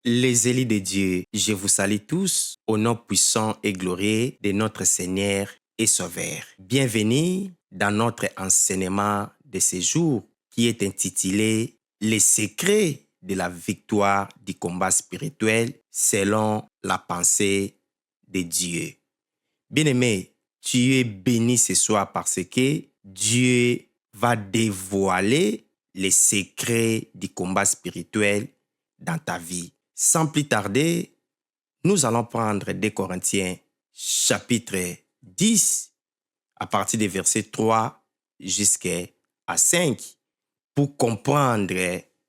Les élus de Dieu, je vous salue tous au nom puissant et glorieux de notre Seigneur et Sauveur. Bienvenue dans notre enseignement de ce jour qui est intitulé Les secrets de la victoire du combat spirituel selon la pensée de Dieu. Bien-aimé, tu es béni ce soir parce que Dieu va dévoiler les secrets du combat spirituel dans ta vie. Sans plus tarder, nous allons prendre 2 Corinthiens chapitre 10 à partir des versets 3 jusqu'à 5 pour comprendre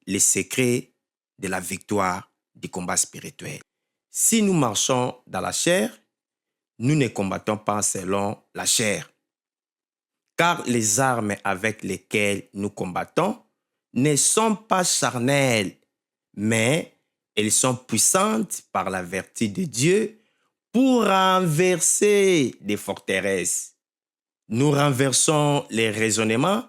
les secrets de la victoire du combat spirituel. Si nous marchons dans la chair, nous ne combattons pas selon la chair. Car les armes avec lesquelles nous combattons ne sont pas charnelles, mais elles sont puissantes par la vertu de Dieu pour renverser des forteresses. Nous renversons les raisonnements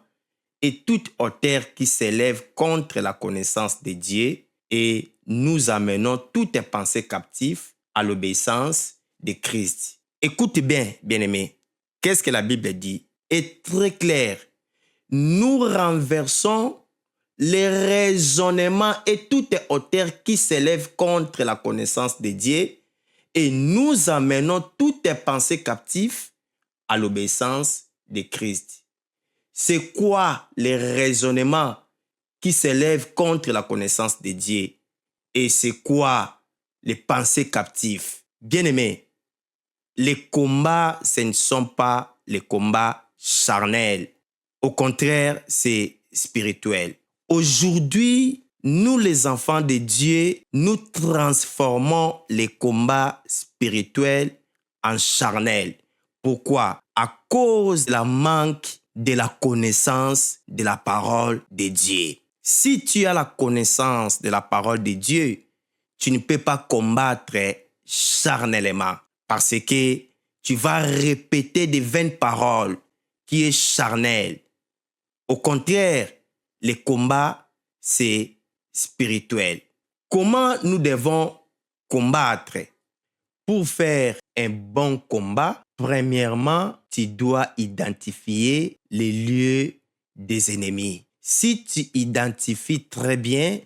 et toute hauteur qui s'élève contre la connaissance de Dieu et nous amenons toute pensée captive à l'obéissance de Christ. Écoute bien, bien-aimé, qu'est-ce que la Bible dit? Est très clair. Nous renversons les raisonnements et toute hauteur qui s'élève contre la connaissance de Dieu et nous amenons toute pensée captive à l'obéissance de Christ. C'est quoi les raisonnements qui s'élèvent contre la connaissance de Dieu? Et c'est quoi les pensées captives? Bien-aimés, les combats, ce ne sont pas les combats charnels. Au contraire, c'est spirituel. Aujourd'hui, nous les enfants de Dieu, nous transformons les combats spirituels en charnels. Pourquoi? À cause de la manque de la connaissance de la parole de Dieu. Si tu as la connaissance de la parole de Dieu, tu ne peux pas combattre charnellement parce que tu vas répéter des vaines paroles qui est charnel. Au contraire, le combat, c'est spirituel. Comment nous devons combattre? Pour faire un bon combat, premièrement, tu dois identifier les lieux des ennemis. Si tu identifies très bien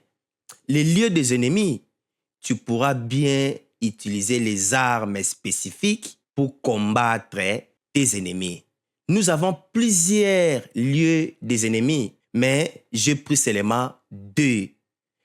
les lieux des ennemis, tu pourras bien utiliser les armes spécifiques pour combattre tes ennemis. Nous avons plusieurs lieux des ennemis, mais j'ai pris seulement 2.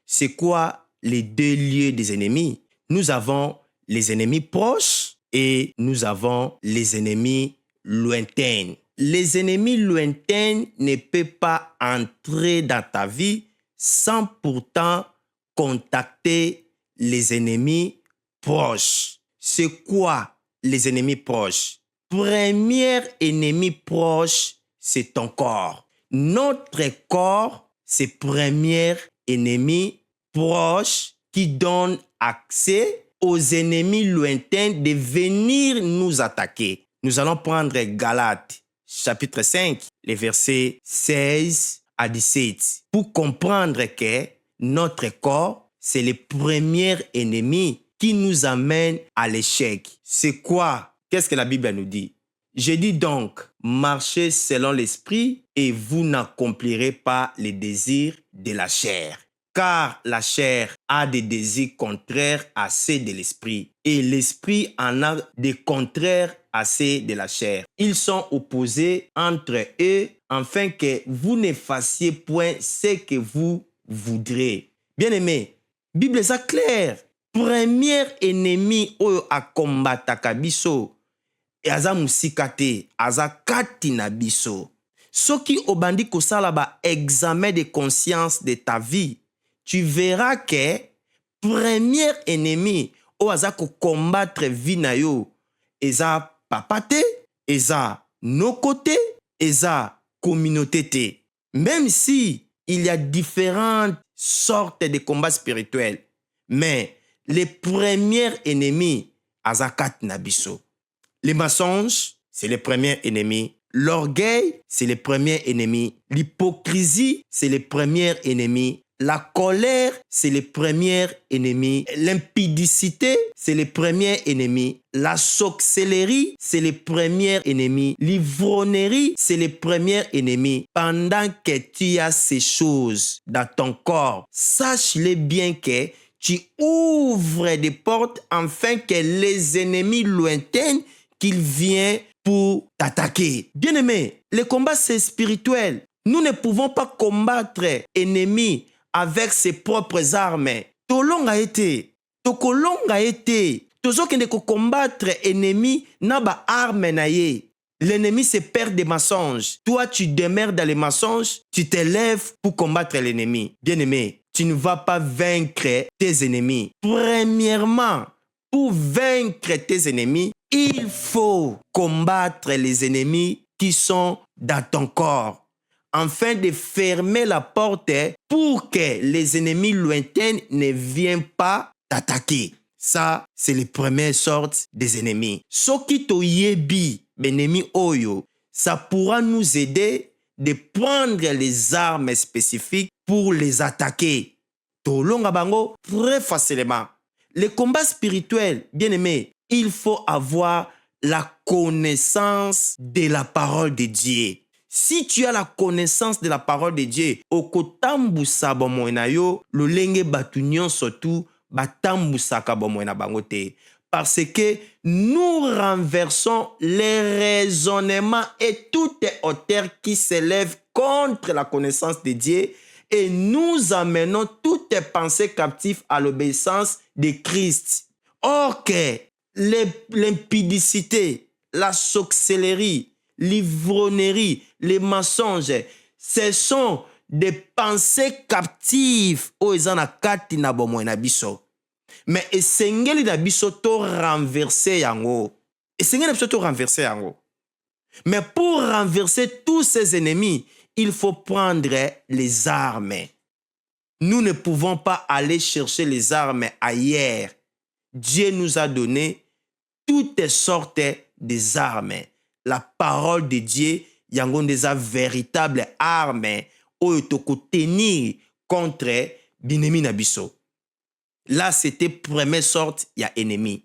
C'est quoi les 2 lieux des ennemis? Nous avons les ennemis proches et nous avons les ennemis lointains. Les ennemis lointains ne peuvent pas entrer dans ta vie sans pourtant contacter les ennemis proches. C'est quoi les ennemis proches? Premier ennemi proche, c'est ton corps. Notre corps, c'est premier ennemi proche qui donne accès aux ennemis lointains de venir nous attaquer. Nous allons prendre Galates, chapitre 5, les versets 16 à 17, pour comprendre que notre corps, c'est le premier ennemi qui nous amène à l'échec. C'est quoi? Qu'est-ce que la Bible nous dit? Je dis donc, marchez selon l'esprit et vous n'accomplirez pas les désirs de la chair. Car la chair a des désirs contraires à ceux de l'esprit et l'esprit en a des contraires à ceux de la chair. Ils sont opposés entre eux afin que vous ne fassiez point ce que vous voudrez. Bien-aimé, Bible est claire. Premier ennemi oyo akombataka biso aza musika te, aza kati na biso. Soki obandi kosala ba examen de conscience de ta vie, tu verras que premier ennemi oyo aza ko combattre vie na yo eza papa te, eza noko te, eza communauté te. Même si il y a différentes sortes de combats spirituels, mais les premiers ennemis, azakat nabiso. Les mensonges, c'est le premier ennemi. L'orgueil, c'est le premier ennemi. L'hypocrisie, c'est le premier ennemi. La colère, c'est le premier ennemi. L'impudicité, c'est le premier ennemi. La sorcellerie, c'est le premier ennemi. L'ivrognerie, c'est le premier ennemi. Pendant que tu as ces choses dans ton corps, sache-le bien que tu ouvres des portes afin que les ennemis lointains qu'ils viennent pour t'attaquer. Bien-aimé, le combat c'est spirituel. Nous ne pouvons pas combattre ennemis avec ses propres armes. Tolonga été, tokolonga été, tozokende ko combattre ennemi na ba arme na ye. L'ennemi c'est père des mensonges. Toi tu demeures dans les mensonges, tu te lèves pour combattre l'ennemi. Bien-aimé, tu ne vas pas vaincre tes ennemis. Premièrement, pour vaincre tes ennemis, il faut combattre les ennemis qui sont dans ton corps, afin de fermer la porte pour que les ennemis lointains ne viennent pas t'attaquer. Ça, c'est les premières sortes des ennemis. Soki to yebi, l'ennemi oyo, ça pourra nous aider de prendre les armes spécifiques pour les attaquer. Tolonga bango très facilement. Le combat spirituel, bien aimé, il faut avoir la connaissance de la parole de Dieu. Si tu as la connaissance de la parole de Dieu, okotambusa bomoina yo, lolenge batunion surtout, batambusaka bomoina bangote. Parce que nous renversons les raisonnements et toute hauteur qui s'élève contre la connaissance de Dieu et nous amenons toutes pensées captives à l'obéissance de Christ. Or que l'impudicité, la sorcellerie, l'ivrognerie, les mensonges, ce sont des pensées captives aux kati na bomo na biso. Mais esengeli na biso to renverser yango. Esengeli na biso to renverser yango. Mais pour renverser tous ces ennemis, il faut prendre les armes. Nous ne pouvons pas aller chercher les armes ailleurs. Dieu nous a donné toutes sortes des armes. La parole de Dieu, yango des véritables armes oyo toko tenir contre binemi na biso. Là, c'était première sorte, il y a ennemi.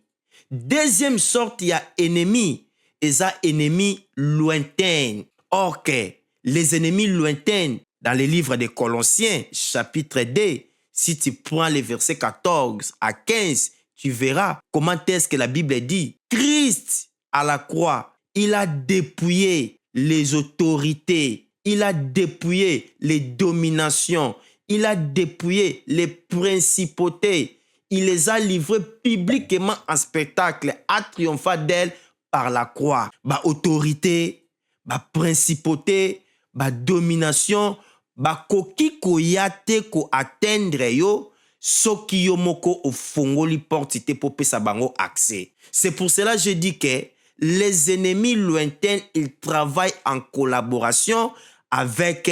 Deuxième sorte, il y a ennemi. Et ça, ennemi lointain. Or que les ennemis lointains, dans le livre des Colossiens, chapitre 2, si tu prends les versets 14 à 15, tu verras comment est-ce que la Bible dit. Christ, à la croix, il a dépouillé les autorités, il a dépouillé les dominations, il a dépouillé les principautés. Il les a livrées publiquement en spectacle, à triompher d'elles par la croix. Ba autorité, ba principauté, ba domination, ba koki koyate ko atteindre yo, soki yo moko ofongoli porte te po pesa bango accès. C'est pour cela que je dis que les ennemis lointains, ils travaillent en collaboration avec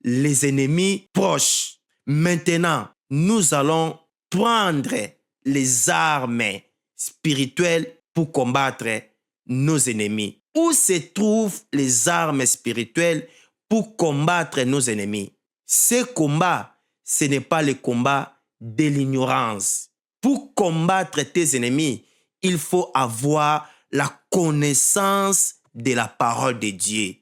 les ennemis proches. Maintenant, nous allons prendre les armes spirituelles pour combattre nos ennemis. Où se trouvent les armes spirituelles pour combattre nos ennemis? Ce combat, ce n'est pas le combat de l'ignorance. Pour combattre tes ennemis, il faut avoir la connaissance de la parole de Dieu.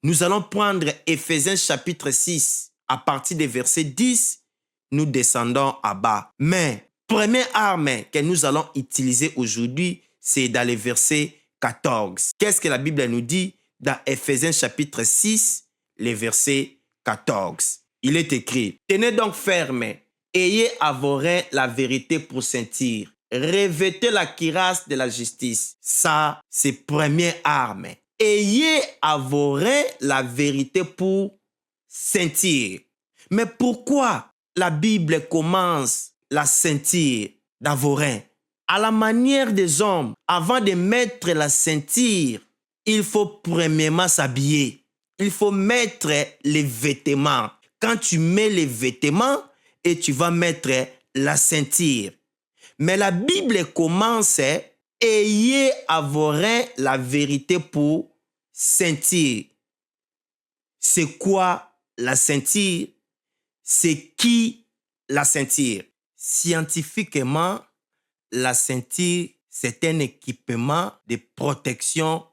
Nous allons prendre Éphésiens chapitre 6, à partir des versets 10, nous descendons à bas. Mais, première arme que nous allons utiliser aujourd'hui, c'est dans les versets 14. Qu'est-ce que la Bible nous dit dans Éphésiens chapitre 6, les versets 14? Il est écrit, « Tenez donc ferme, ayez à vos reins la vérité pour sentir. Revêtez la cuirasse de la justice. » Ça, c'est première arme. Ayez à vos reins la vérité pour sentir. Mais pourquoi la Bible commence la ceinture dans vos reins? À la manière des hommes, avant de mettre la ceinture, il faut premièrement s'habiller. Il faut mettre les vêtements. Quand tu mets les vêtements et tu vas mettre la ceinture. Mais la Bible commence, ayez à vos reins la vérité pour sentir. C'est quoi la ceinture? C'est qui la ceinture? Scientifiquement, la ceinture, c'est un équipement de protection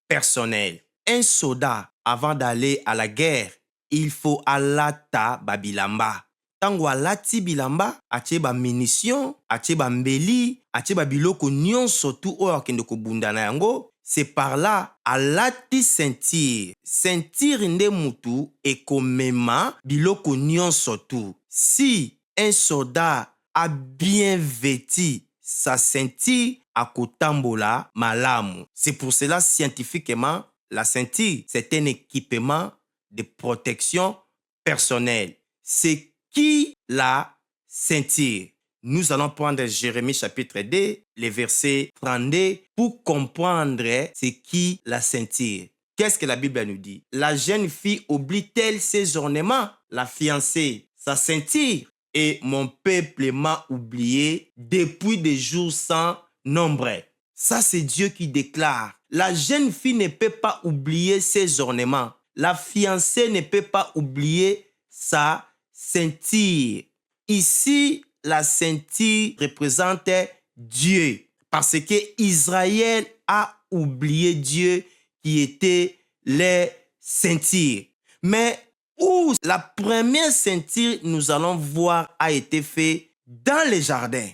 personnelle. Un soldat, avant d'aller à la guerre, il faut alata babilamba. Tango alati bilamba, atie ba munition, atie ba mbeli, atie ba biloko nyonso tu oyo akende kobunda na yango. C'est par là alati ceinture. Ceinture nde mutu ekomema biloko nyonso tu. Si un soldat a bien vêtu sa ceinture akotambola malamu. C'est pour cela, scientifiquement, la ceinture, c'est un équipement de protection personnelle. C'est qui la ceinture? Nous allons prendre Jérémie chapitre 2, les versets 32, pour comprendre c'est qui la ceinture. Qu'est-ce que la Bible nous dit? La jeune fille oublie-t-elle ses ornements? La fiancée, sa ceinture? Et mon peuple m'a oublié depuis des jours sans nombre. Ça, c'est Dieu qui déclare. La jeune fille ne peut pas oublier ses ornements. La fiancée ne peut pas oublier sa ceinture. Ici, la ceinture représente Dieu. Parce que Israël a oublié Dieu qui était les ceintures. Mais où la première ceinture, nous allons voir, a été faite dans les jardins.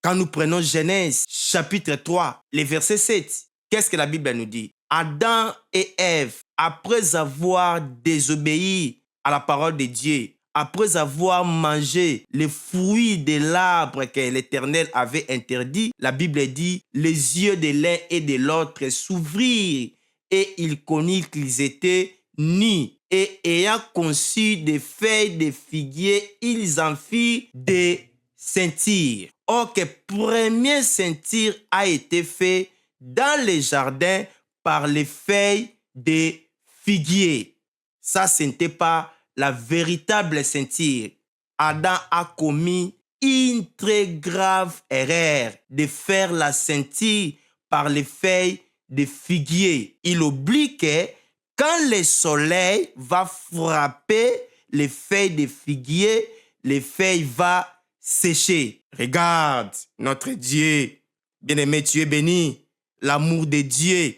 Quand nous prenons Genèse chapitre 3, les versets 7, qu'est-ce que la Bible nous dit? Adam et Ève, après avoir désobéi à la parole de Dieu, après avoir mangé les fruits de l'arbre que l'Éternel avait interdit, la Bible dit, les yeux de l'un et de l'autre s'ouvrirent et ils connurent qu'ils étaient nus. Et ayant conçu des feuilles de figuier, ils en firent des ceintures. Or, que première ceinture a été faite dans les jardins par les feuilles de figuier. Ça, ce n'était pas la véritable ceinture. Adam a commis une très grave erreur de faire la ceinture par les feuilles de figuier. Il oublie que quand le soleil va frapper les feuilles de figuier, les feuilles vont sécher. Regarde, notre Dieu, bien-aimé, tu es béni. L'amour de Dieu.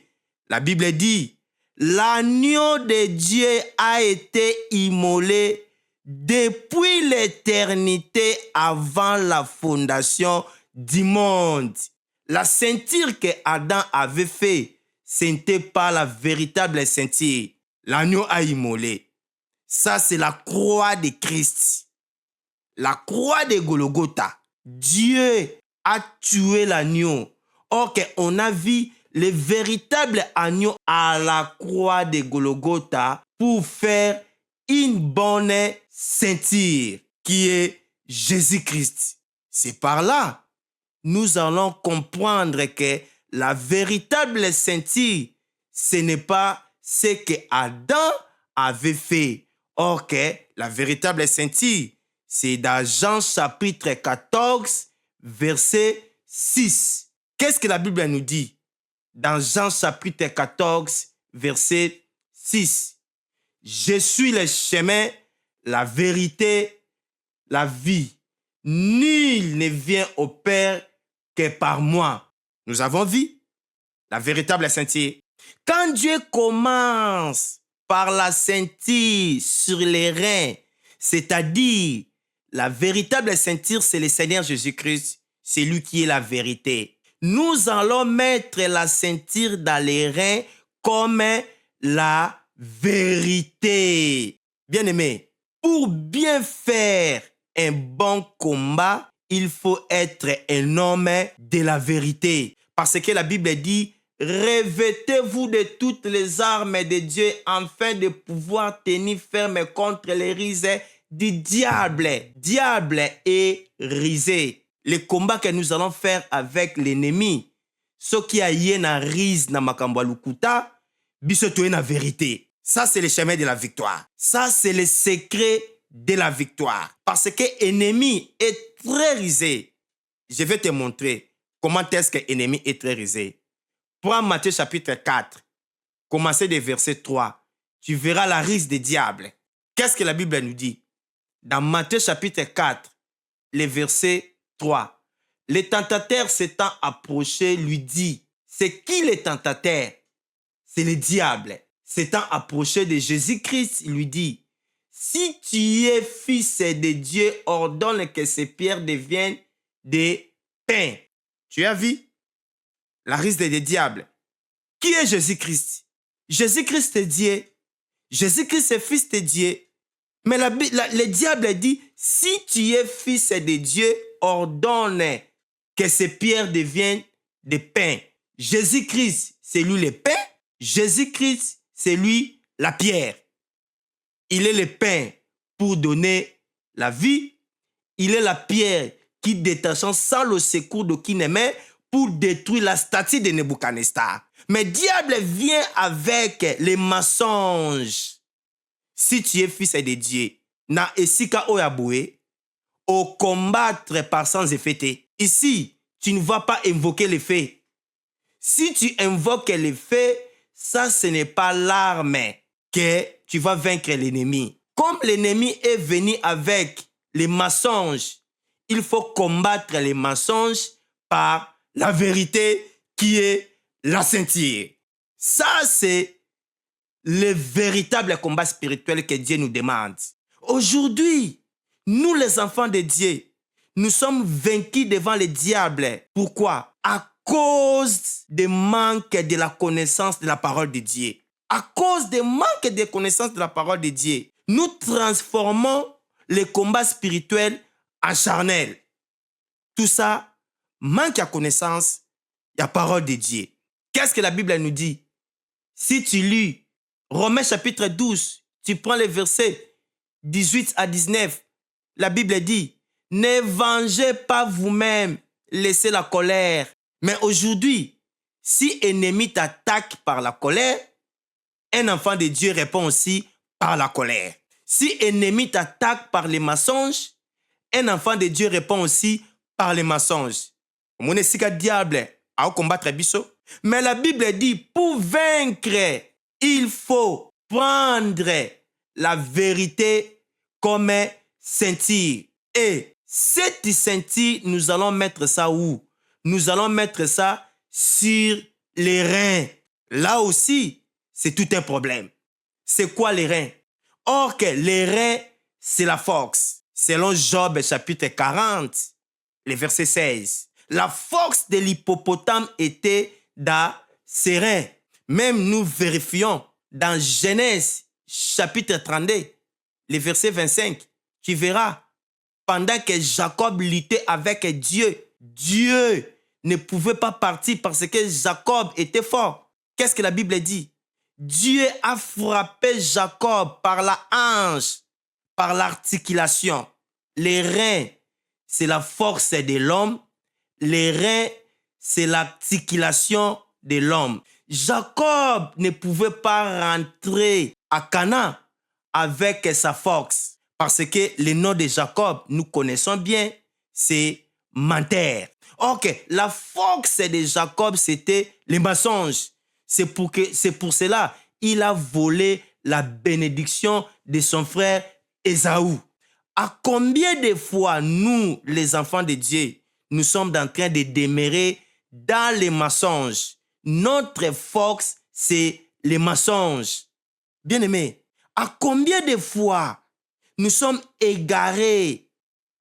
La Bible dit, l'agneau de Dieu a été immolé depuis l'éternité avant la fondation du monde. La ceinture que Adam avait faite, ce n'était pas la véritable ceinture. L'agneau a immolé. Ça, c'est la croix de Christ. La croix de Golgotha. Dieu a tué l'agneau. Or, on a vu le véritable agneau à la croix de Golgotha pour faire une bonne ceinture qui est Jésus-Christ. C'est par là nous allons comprendre que la véritable ceinture, ce n'est pas ce que Adam avait fait. Or que la véritable ceinture, c'est dans Jean chapitre 14, verset 6. Qu'est-ce que la Bible nous dit? Dans Jean chapitre 14, verset 6. Je suis le chemin, la vérité, la vie. Nul ne vient au Père que par moi. Nous avons vu la véritable ceinture. Quand Dieu commence par la ceinture sur les reins, c'est-à-dire la véritable ceinture, c'est le Seigneur Jésus-Christ, c'est lui qui est la vérité. Nous allons mettre la ceinture dans les reins comme la vérité. Bien-aimé, pour bien faire un bon combat, il faut être un homme de la vérité. Parce que la Bible dit, revêtez-vous de toutes les armes de Dieu afin de pouvoir tenir ferme contre les ruses du diable. Diable est risé. Le combat que nous allons faire avec l'ennemi, ce qui a yé na rise na makambo lukuta, biso toye na vérité. Ça, c'est le chemin de la victoire. Ça, c'est le secret de la victoire. Parce que l'ennemi est très risé. Je vais te montrer comment est-ce que l'ennemi est très risé. Prends Matthieu chapitre 4, commencez de verset 3. Tu verras la rise des diables. Qu'est-ce que la Bible nous dit? Dans Matthieu chapitre 4, le verset 3, le tentateur s'étant approché lui dit, c'est qui le tentateur? C'est le diable. S'étant approché de Jésus-Christ, il lui dit, si tu es fils de Dieu, ordonne que ces pierres deviennent des pains. Tu as vu la risque des diables. Qui est Jésus-Christ? Jésus-Christ est Dieu. Jésus-Christ est fils de Dieu. Mais le diable dit, si tu es fils de Dieu, ordonne que ces pierres deviennent des pains. Jésus-Christ, c'est lui le pain. Jésus-Christ, c'est lui la pierre. Il est le pain pour donner la vie. Il est la pierre qui détachant sans le secours d'aucun aimé pour détruire la statue de Nebuchadnezzar. Mais le diable vient avec les mensonges. Si tu es fils de Dieu, na esika oyaboué, au combattre par sans effet. Ici, tu ne vas pas invoquer les faits. Si tu invoques les faits, ça ce n'est pas l'arme que tu vas vaincre l'ennemi. Comme l'ennemi est venu avec les mensonges, il faut combattre les mensonges par la vérité qui est la ceinture. Ça, c'est le véritable combat spirituel que Dieu nous demande. Aujourd'hui, nous les enfants de Dieu, nous sommes vaincus devant le diable. Pourquoi? À cause du manque de la connaissance de la parole de Dieu. À cause du manque de connaissance de la parole de Dieu, nous transformons le combat spirituel en charnel. Tout ça, manque de connaissance de la parole de Dieu. Qu'est-ce que la Bible nous dit? Si tu lis Romains chapitre 12, tu prends les versets 18 à 19, la Bible dit, ne vengez pas vous-même, laissez la colère. Mais aujourd'hui, si ennemi t'attaque par la colère, un enfant de Dieu répond aussi par la colère. Si ennemi t'attaque par les mensonges, un enfant de Dieu répond aussi par les mensonges. Mon esika diable a combattre biso. Mais la Bible dit, pour vaincre, il faut prendre la vérité comme ceinture. Et cette ceinture, nous allons mettre ça où? Nous allons mettre ça sur les reins. Là aussi, c'est tout un problème. C'est quoi les reins? Or que les reins, c'est la force. Selon Job chapitre 40, le verset 16. La force de l'hippopotame était dans ses reins. Même nous vérifions dans Genèse chapitre 32, le verset 25. Tu verras, pendant que Jacob luttait avec Dieu, Dieu ne pouvait pas partir parce que Jacob était fort. Qu'est-ce que la Bible dit? Dieu a frappé Jacob par la hanche, par l'articulation. Les reins, c'est la force de l'homme. Les reins, c'est l'articulation de l'homme. Jacob ne pouvait pas rentrer à Canaan avec sa force. Parce que le nom de Jacob, nous connaissons bien, c'est menteur. Ok, la force de Jacob, c'était les mensonges. C'est pour cela il a volé la bénédiction de son frère Ésaü. À combien de fois nous, les enfants de Dieu, nous sommes en train de demeurer dans les mensonges? Notre force, c'est les mensonges. Bien-aimés, à combien de fois nous sommes égarés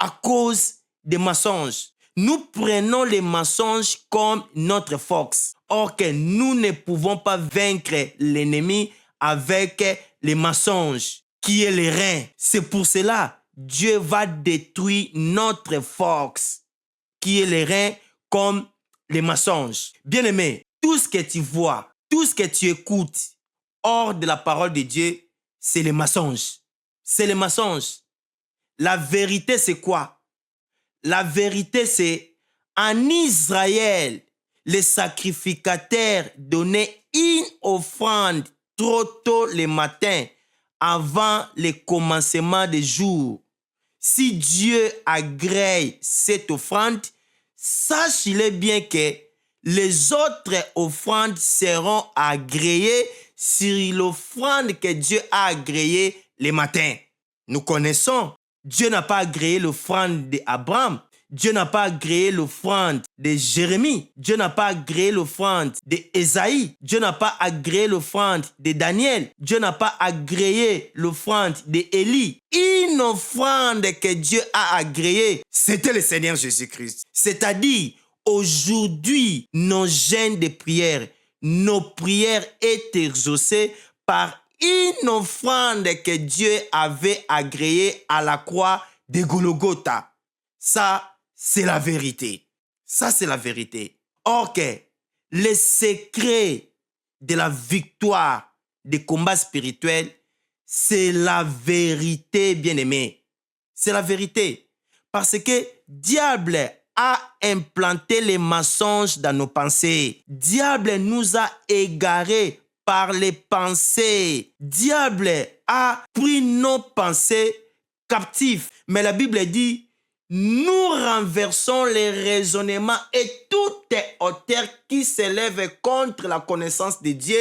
à cause des mensonges? Nous prenons les mensonges comme notre force. Or que nous ne pouvons pas vaincre l'ennemi avec les mensonges, qui est les reins. C'est pour cela Dieu va détruire notre force, qui est les reins comme les mensonges. Bien-aimé, tout ce que tu vois, tout ce que tu écoutes hors de la parole de Dieu, c'est les mensonges. C'est les mensonges. La vérité, c'est quoi? La vérité, c'est en Israël, les sacrificateurs donnaient une offrande trop tôt le matin avant le commencement des jours. Si Dieu agrée cette offrande, sachez bien que les autres offrandes seront agréées sur l'offrande que Dieu a agréée le matin. Nous connaissons Dieu n'a pas agréé l'offrande d'Abraham. Dieu n'a pas agréé l'offrande de Jérémie. Dieu n'a pas agréé l'offrande d'Ésaïe. Dieu n'a pas agréé l'offrande de Daniel. Dieu n'a pas agréé l'offrande d'Élie. Une offrande que Dieu a agréée, c'était le Seigneur Jésus-Christ. C'est-à-dire, aujourd'hui, nos jeûnes de prière, nos prières est exaucées par une offrande que Dieu avait agréée à la croix de Golgotha. Ça, c'est la vérité. Ça, c'est la vérité. Ok, le secret de la victoire des combats spirituels, c'est la vérité, bien-aimé. C'est la vérité. Parce que diable a implanté les mensonges dans nos pensées. Diable nous a égarés par les pensées. Diable a pris nos pensées captives. Mais la Bible dit, nous renversons les raisonnements et toute hauteur qui s'élève contre la connaissance de Dieu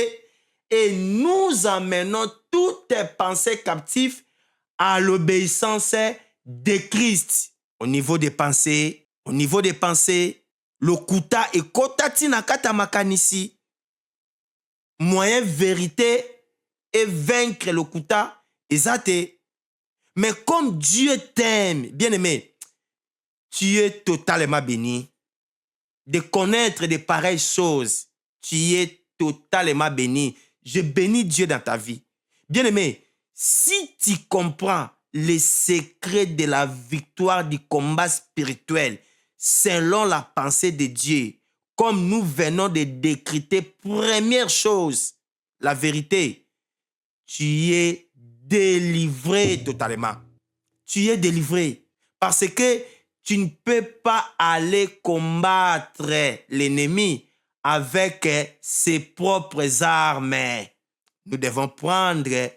et nous amenons toutes pensées captives à l'obéissance de Christ. Au niveau des pensées, lokuta et kotati nakata makanisi. Moyen vérité et vaincre lokuta ezate. Mais comme Dieu t'aime, bien-aimé, tu es totalement béni. De connaître de pareilles choses, tu es totalement béni. Je bénis Dieu dans ta vie. Bien-aimé, si tu comprends les secrets de la victoire du combat spirituel selon la pensée de Dieu, comme nous venons de décrypter, première chose, la vérité, tu es délivré totalement. Tu es délivré parce que tu ne peux pas aller combattre l'ennemi avec ses propres armes. Nous devons prendre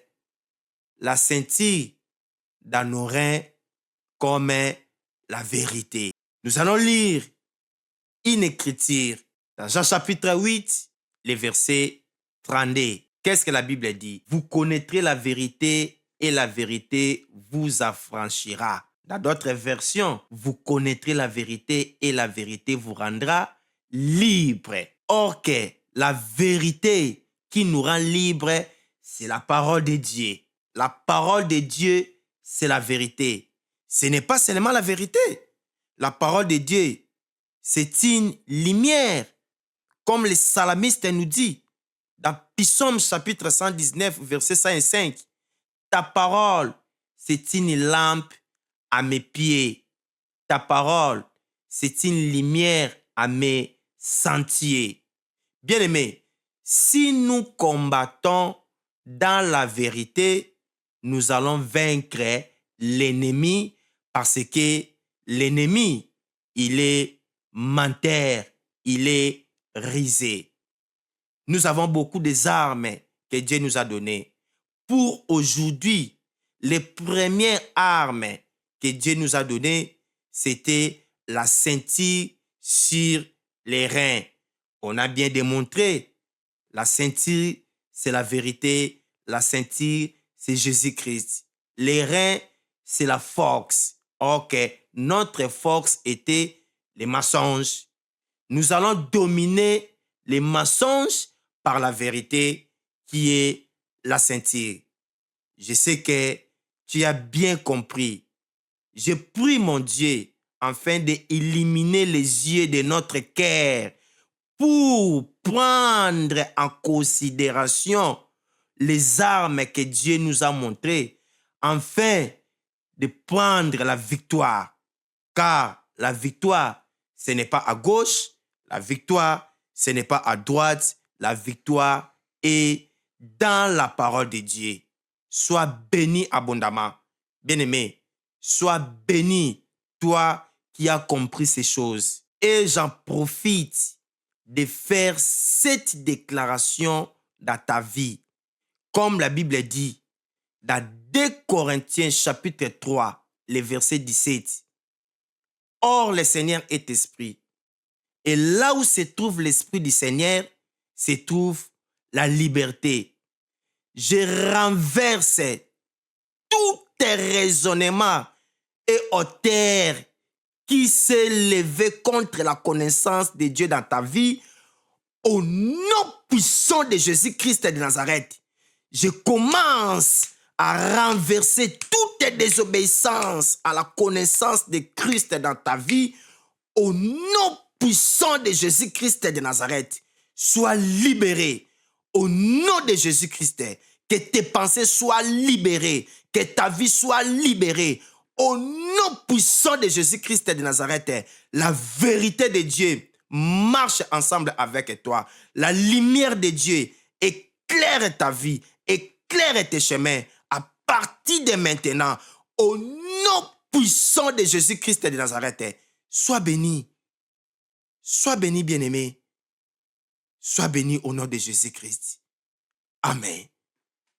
la ceinture dans nos reins comme la vérité. Nous allons lire une écriture dans Jean chapitre 8, les versets 32. Qu'est-ce que la Bible dit? Vous connaîtrez la vérité et la vérité vous affranchira. Dans d'autres versions, vous connaîtrez la vérité et la vérité vous rendra libre. Or que la vérité qui nous rend libre, c'est la parole de Dieu. La parole de Dieu, c'est la vérité. Ce n'est pas seulement la vérité. La parole de Dieu, c'est une lumière, comme le psalmiste nous dit dans Psaume chapitre 119, versets 5 et 5. Ta parole, c'est une lampe à mes pieds. Ta parole, c'est une lumière à mes sentiers. Bien-aimés, si nous combattons dans la vérité, nous allons vaincre l'ennemi parce que l'ennemi, il est menteur, il est rusé. Nous avons beaucoup d'armes que Dieu nous a données. Pour aujourd'hui, les premières armes que Dieu nous a données, c'était la ceinture sur les reins. On a bien démontré, la ceinture, c'est la vérité. La ceinture, c'est Jésus-Christ. Les reins, c'est la force. Ok, notre force était les mensonges. Nous allons dominer les mensonges par la vérité qui est la ceinture. Je sais que tu as bien compris. Je prie mon Dieu afin d'éliminer les yeux de notre cœur pour prendre en considération les armes que Dieu nous a montrées afin de prendre la victoire. Car la victoire, ce n'est pas à gauche, la victoire, ce n'est pas à droite, la victoire est dans la parole de Dieu. Sois béni abondamment. Bien-aimé, sois béni, toi qui as compris ces choses. Et j'en profite de faire cette déclaration dans ta vie. Comme la Bible dit, dans 2 Corinthiens chapitre 3, le verset 17. Or, le Seigneur est esprit. Et là où se trouve l'esprit du Seigneur, se trouve la liberté. Je renverse tout raisonnement et auteur qui s'est levé contre la connaissance de Dieu dans ta vie, au nom puissant de Jésus-Christ de Nazareth, je commence à renverser toute désobéissance à la connaissance de Christ dans ta vie. Au nom puissant de Jésus-Christ de Nazareth, sois libéré. Au nom de Jésus-Christ, que tes pensées soient libérées, que ta vie soit libérée. Au nom puissant de Jésus-Christ de Nazareth, la vérité de Dieu marche ensemble avec toi. La lumière de Dieu éclaire ta vie, éclaire tes chemins à partir de maintenant. Au nom puissant de Jésus-Christ de Nazareth, sois béni. Sois béni, bien-aimé. Sois béni au nom de Jésus-Christ. Amen.